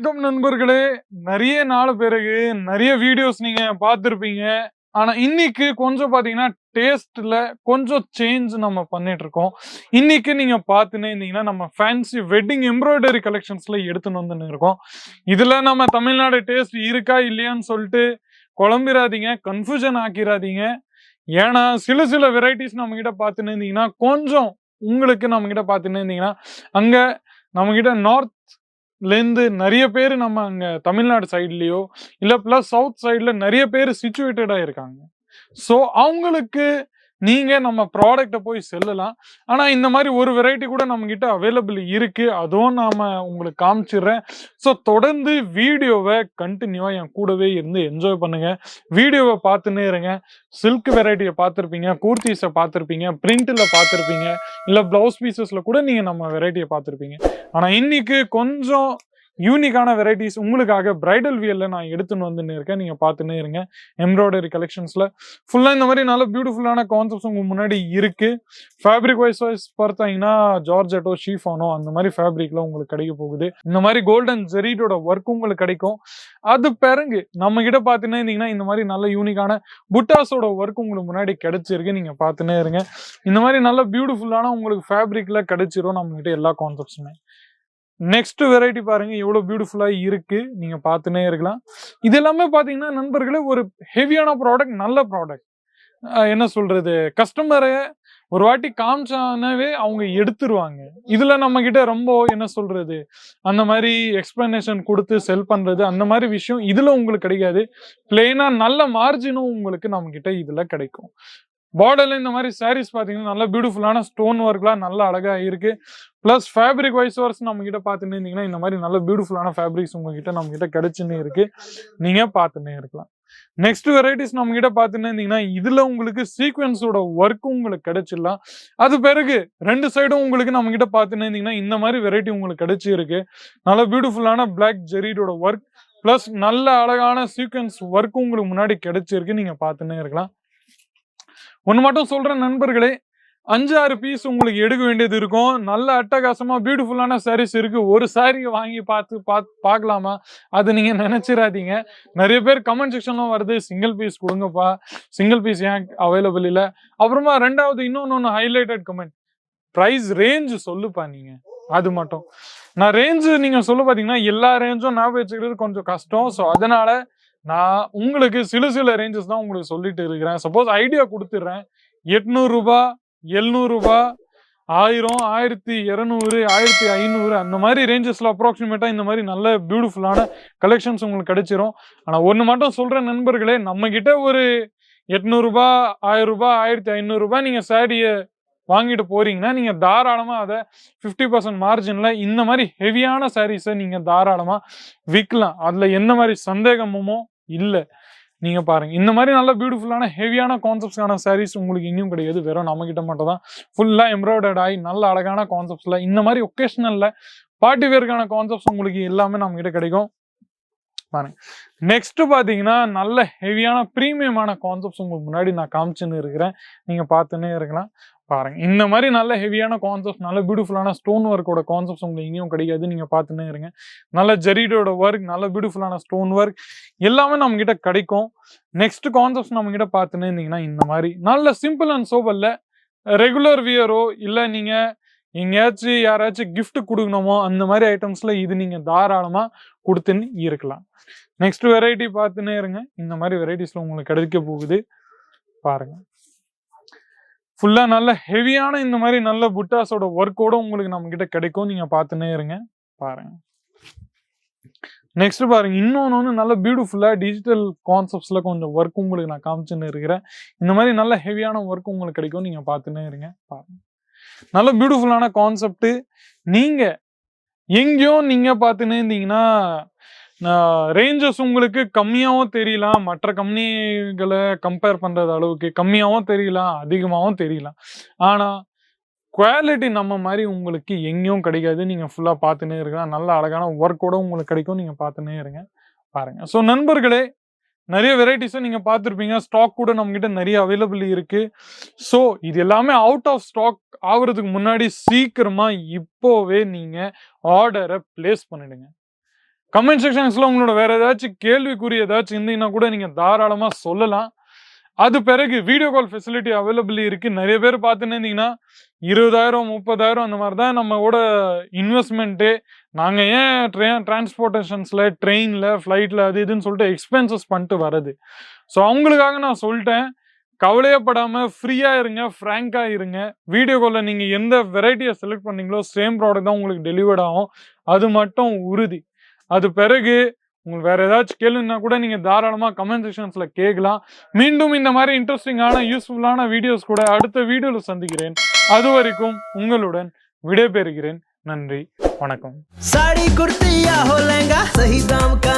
வணக்கம் நண்பர்களே. நெறைய நாள் பிறகு நெறைய வீடியோஸ் நீங்க பார்த்திருப்பீங்க. ஆனா, இன்னைக்கு கொஞ்சம் பார்த்தீங்கன்னா, டேஸ்ட்ல கொஞ்சம் சேஞ்ச் நம்ம பண்ணிட்டு இருக்கோம். இன்னைக்கு நீங்க பார்த்துன்னே இருந்தீங்கன்னா, நம்ம ஃபேன்சி வெட்டிங் எம்ப்ராய்டரி கலெக்ஷன்ஸ்ல எடுத்துன்னு வந்துன்னு இருக்கோம். இதுல நம்ம தமிழ்நாடு டேஸ்ட் இருக்கா இல்லையான்னு சொல்லிட்டு குழம்பிராதீங்க, கன்ஃப்யூஷன் ஆக்கிராதீங்க. ஏன்னா, சில சில வெரைட்டீஸ் நம்மகிட்ட பார்த்துன்னு இருந்தீங்கன்னா, கொஞ்சம் உங்களுக்கு நம்மகிட்ட பார்த்துன்னு இருந்தீங்கன்னா, அங்க நம்மகிட்ட நார்த்லேருந்து நெறைய பேரு நம்ம அங்க தமிழ்நாடு சைட்லயோ, இல்ல பிளஸ் சவுத் சைட்ல நெறைய பேரு சிச்சுவேட்டடா இருக்காங்க. ஸோ, அவங்களுக்கு நீங்க நம்ம ப்ராடக்ட்ட போய் செல்லலாம். ஆனா, இந்த மாரி ஒரு வெரைட்டி கூட நம்மகிட்ட அவைலபிள் இருக்கு. அதுவும் நாம உங்களுக்கு காமிச்சிடுறேன். ஸோ, தொடர்ந்து வீடியோவ கன்டினியூவா என் கூடவே இருந்து என்ஜாய் பண்ணுங்க. வீடியோவ பார்த்துன்னே இருங்க. சில்க் வெரைட்டிய பார்த்திருப்பீங்க, கூர்தீஸ பார்த்திருப்பீங்க, பிரிண்ட்ல பார்த்திருப்பீங்க, இல்ல ப்ளவுஸ் பீசஸ்ல கூட நீங்க நம்ம வெரைட்டிய பார்த்திருப்பீங்க. ஆனா, இன்னைக்கு கொஞ்சம் யூனிக்கான வெரைட்டீஸ் உங்களுக்காக பிரைடல் வியர்ல நான் எடுத்துன்னு வந்துன்னு இருக்கேன். நீங்க பார்த்துன்னே இருங்க. எம்ப்ராய்டரி கலெக்ஷன்ஸ்ல ஃபுல்லா இந்த மாரி நல்ல பியூட்டிஃபுல்லான கான்செப்ட்ஸ் உங்க முன்னாடி இருக்கு. ஃபேப்ரிக் வைஸ் பார்த்தீங்கன்னா, ஜார்ஜெட்டோ, ஷிஃபானோ அந்த மாரி ஃபேப்ரிக்ல உங்களுக்கு கிடைக்க போகுது. இந்த மாரி கோல்டன் ஜெரீடோட ஒர்க் உங்களுக்கு கிடைக்கும். அது பிறகு நம்ம கிட்ட பார்த்துன்னே இருந்தீங்கன்னா, இந்த மாரி நல்ல யூனிக்கான புட்டாஸோட ஒர்க் உங்களுக்கு முன்னாடி கிடைச்சிருக்கு. நீங்க பார்த்துன்னே இருங்க. இந்த மாரி நல்ல பியூட்டிஃபுல்லான உங்களுக்கு ஃபேப்ரிக்ல கிடைச்சிரும் நம்மகிட்ட எல்லா கான்செப்ட்ஸுமே. நெக்ஸ்ட் வெரைட்டி பாருங்க எவ்வளவு பியூட்டிஃபுல்லா இருக்கு. நீங்க பார்த்துன்னே இருக்கலாம். இது எல்லாமே பார்த்தீங்கன்னா நண்பர்களே ஒரு ஹெவியான ப்ராடக்ட், நல்ல ப்ராடக்ட். என்ன சொல்றது? கஸ்டமர ஒரு வாட்டி காமிச்சானாவே அவங்க எடுத்துருவாங்க. இதுல நம்மகிட்ட ரொம்ப என்ன சொல்றது? அந்த மாரி எக்ஸ்ப்ளனேஷன் குடுத்து செல் பண்றது, அந்த மாரி விஷயம் இதுல உங்களுக்கு கிடைக்காது. பிளெயினா நல்ல மார்ஜினும் உங்களுக்கு நம்மகிட்ட இதுல கிடைக்கும். பார்டர்ல இந்த மாரி சாரீஸ் பார்த்தீங்கன்னா, நல்ல பியூட்டிஃபுல்லான ஸ்டோன் ஒர்க்லாம் நல்லா அழகா இருக்கு. பிளஸ் ஃபேப்ரிக் வைஸ் நம்மகிட்ட பார்த்துன்னு இருந்தீங்கன்னா, இந்த மாரி நல்ல பியூட்டிஃபுல்லான ஃபேப்ரிக்ஸ் உங்ககிட்ட நம்மகிட்ட கிடைச்சுன்னே இருக்கு. நீங்க பார்த்துன்னே இருக்கலாம். நெக்ஸ்ட் வெரைட்டீஸ் நம்மகிட்ட பார்த்துன்னு இருந்தீங்கன்னா, இதுல உங்களுக்கு சீக்வென்ஸோட ஒர்க் உங்களுக்கு கிடைச்சிடலாம். அது பிறகு 2 சைடும் உங்களுக்கு நம்மகிட்ட பார்த்துன்னு இருந்தீங்கன்னா, இந்த மாரி வெரைட்டி உங்களுக்கு கிடைச்சிருக்கு. நல்ல பியூட்டிஃபுல்லான பிளாக் ஜெரீடோட ஒர்க் பிளஸ் நல்ல அழகான சீக்வென்ஸ் ஒர்க் உங்களுக்கு முன்னாடி கிடைச்சிருக்கு. நீங்க பார்த்துன்னே இருக்கலாம். ஒண்ணு மட்டும் சொல்றேன் நண்பர்களே, 5, 6 பீஸ் உங்களுக்கு எடுக்க வேண்டியது இருக்கும். நல்ல அட்டகாசமா பியூட்டிஃபுல்லான சாரீஸ் இருக்கு. ஒரு சாரிய வாங்கி பார்க்கலாமா? அது நீங்க நெனச்சிராதீங்க. நெறைய பேர் கமெண்ட் செக்ஷன்ல வருது, "சிங்கிள் பீஸ் குடுங்கப்பா. சிங்கிள் பீஸ் ஏன் அவைலபிள் இல்ல?" அப்புறமா 2வது இன்னொன்னு ஹைலைட்டட் கமெண்ட். "பிரைஸ் ரேஞ்ச் சொல்லுப்பா நீங்க." அது மட்டும். நான் ரேஞ்ச் நீங்க சொல்ல பார்த்தீங்கன்னா, எல்லா ரேஞ்சும் ஞாபகம் வச்சுக்கிறது கொஞ்சம் கஷ்டம். ஸோ, அதனால நான் உங்களுக்கு சில சில ரேஞ்சஸ் தான் உங்களுக்கு சொல்லிட்டு இருக்கிறேன். சப்போஸ் ஐடியா குடுத்துடுறேன். ரூ. 800, ரூ. 700, 1000, 1200, 1500 அந்த மாரி ரேஞ்சஸ்ல அப்ராக்ஸிமேட்டா இந்த மாரி நல்ல பியூட்டிஃபுல்லான கலெக்ஷன்ஸ் உங்களுக்கு கிடைச்சிரும். ஆனா ஒண்ணு மட்டும் சொல்றேன் நண்பர்களே, நம்மகிட்ட ஒரு ரூ. 800, ரூ. 1000, ரூ. 1500 நீங்க சாரிய வாங்கிட்டு போறீங்கன்னா, நீங்க தாராளமா அத 50% மார்ஜின்ல இந்த மாரி ஹெவியான சாரீஸ நீங்க தாராளமா விக்கலாம். அதுல எந்த மாரி சந்தேகமும் இல்ல. நீங்க பாருங்க. இந்த மாரி நல்ல பியூட்டிஃபுல்லான ஹெவியான கான்செப்ட்ஸ்க்கான சாரீஸ் உங்களுக்கு எங்கேயும் கிடையாது. வெறும் நம்மகிட்ட மட்டும் தான். ஃபுல்லா எம்ப்ராய்டர்ட் ஆயி நல்ல அழகான கான்செப்ட்ஸ்ல இந்த மாரி ஒகேஷனல்ல பார்ட்டி வேர்க்கான கான்செப்ட்ஸ் உங்களுக்கு எல்லாமே நம்மகிட்ட கிடைக்கும். பாருங்க. நெக்ஸ்ட் பார்த்தீங்கன்னா, நல்ல ஹெவியான பிரீமியமான கான்செப்ட்ஸ் உங்களுக்கு முன்னாடி நான் காமிச்சுன்னு இருக்கிறேன். நீங்க பார்த்துன்னே இருக்கலாம். பாருங்க. இந்த மாரி நல்ல ஹெவியான கான்செப்ட்ஸ், நல்ல பியூட்டிஃபுல்லான ஸ்டோன் ஒர்க்கோட கான்செப்ட்ஸ் உங்களுக்கு எங்கேயும் கிடைக்காது. நீங்க பார்த்துன்னே இருங்க. நல்ல ஜெரீடோட ஒர்க், நல்ல பியூட்டிஃபுல்லான ஸ்டோன் ஒர்க் எல்லாமே நம்மகிட்ட கிடைக்கும். நெக்ஸ்ட் கான்செப்ட்ஸ் நம்மகிட்ட பார்த்துன்னே இருந்தீங்கன்னா, இந்த மாரி நல்ல சிம்பிள் அண்ட் சோபர்ல ரெகுலர் வியரோ, இல்ல நீங்க எங்கேயாச்சும் யாராச்சும் கிஃப்ட் குடுக்கணுமோ, அந்த மாரி ஐட்டம்ஸ்ல இது நீங்க தாராளமா குடுத்துன்னு இருக்கலாம். நெக்ஸ்ட் வெரைட்டி பார்த்துன்னே இருங்க. இந்த மாரி வெரைட்டீஸ்ல உங்களுக்கு கிடைக்க போகுது. பாருங்க. ஃபுல்லா நல்ல ஹெவியான இந்த மாரி நல்ல புட்டாஸோட ஒர்க்கோட உங்களுக்கு நம்மகிட்ட கிடைக்கும். நீங்க பார்த்துன்னே இருங்க. பாருங்க. நெக்ஸ்ட் பாருங்க. இன்னொன்னு நல்ல பியூட்டிஃபுல்லா டிஜிட்டல் கான்செப்ட்ஸ்ல கொஞ்சம் ஒர்க் உங்களுக்கு நான் காமிச்சுன்னு இருக்கிறேன். இந்த மாரி நல்ல ஹெவியான ஒர்க் உங்களுக்கு கிடைக்கும். நீங்க பார்த்துன்னே இருங்க. பாருங்க. நல்ல பியூட்டிஃபுல்லான கான்செப்ட். நீங்க எங்கேயோ நீங்க பார்த்துன்னே இருந்தீங்கன்னா, ரேஞ்சஸ் உங்களுக்கு கம்மியாவும் தெரியலாம். மற்ற கம்பெனிகள கம்பேர் பண்றது அளவுக்கு கம்மியாவும் தெரியலாம், அதிகமாவும் தெரியலாம். ஆனா, குவாலிட்டி நம்ம மாரி உங்களுக்கு எங்கேயும் கிடைக்காது. நீங்க ஃபுல்லா பார்த்துன்னே இருக்கலாம். நல்ல அழகான ஒர்க்கோட உங்களுக்கு கிடைக்கும். நீங்க பார்த்துன்னே இருங்க. பாருங்க. ஸோ நண்பர்களே, நெறைய வெரைட்டீஸ நீங்க பார்த்திருப்பீங்க. ஸ்டாக் கூட நம்மகிட்ட நெறைய அவைலபிள் இருக்கு. ஸோ இது எல்லாமே அவுட் ஆஃப் ஸ்டாக் ஆகுறதுக்கு முன்னாடி சீக்கிரமா இப்போவே நீங்க ஆர்டர பிளேஸ் பண்ணிடுங்க. கமெண்ட் செக்ஷன்ஸ்ல உங்களோட வேற ஏதாச்சும் கேள்விக்குறி ஏதாச்சும் இருந்தீங்கன்னா கூட நீங்க தாராளமா சொல்லலாம். அது பிறகு வீடியோ கால் ஃபெசிலிட்டி அவைலபிள் இருக்கு. நிறைய பேர் பார்த்துன்னு இருந்தீங்கன்னா 20,000 30,000 அந்த மாதிரி தான் நம்மளோட இன்வெஸ்ட்மெண்ட்டே. நாங்க ஏன் டிரான்ஸ்போர்ட்டேஷன்ஸ்ல ட்ரெயின்ல ஃப்ளைட்ல அது இதுன்னு சொல்லிட்டு எக்ஸ்பென்சஸ் பண்ணிட்டு வர்றது. ஸோ அவங்களுக்காக நான் சொல்லிட்டேன், கவலையப்படாம ஃப்ரீயா இருங்க, ஃப்ராங்கா இருங்க. வீடியோ கால்ல நீங்க எந்த வெரைட்டியை செலக்ட் பண்ணீங்களோ சேம் ப்ராடக்ட் தான் உங்களுக்கு டெலிவர்ட் ஆகும். அது மட்டும் உறுதி. அது பிறகு உங்களுக்கு வேற ஏதாச்சும் கேளுன்னா கூட நீங்க தாராளமா கமெண்ட் செக்ஷன்ஸ்ல கேட்கலாம். மீண்டும் இந்த மாதிரி இன்ட்ரெஸ்டிங்கான யூஸ்ஃபுல்லான வீடியோஸ் கூட அடுத்த வீடியோல சந்திக்கிறேன். அது வரைக்கும் உங்களுடன் விடைபெறுகிறேன். நன்றி, வணக்கம். साड़ी कुर्ती या हो लहंगा सही दाम का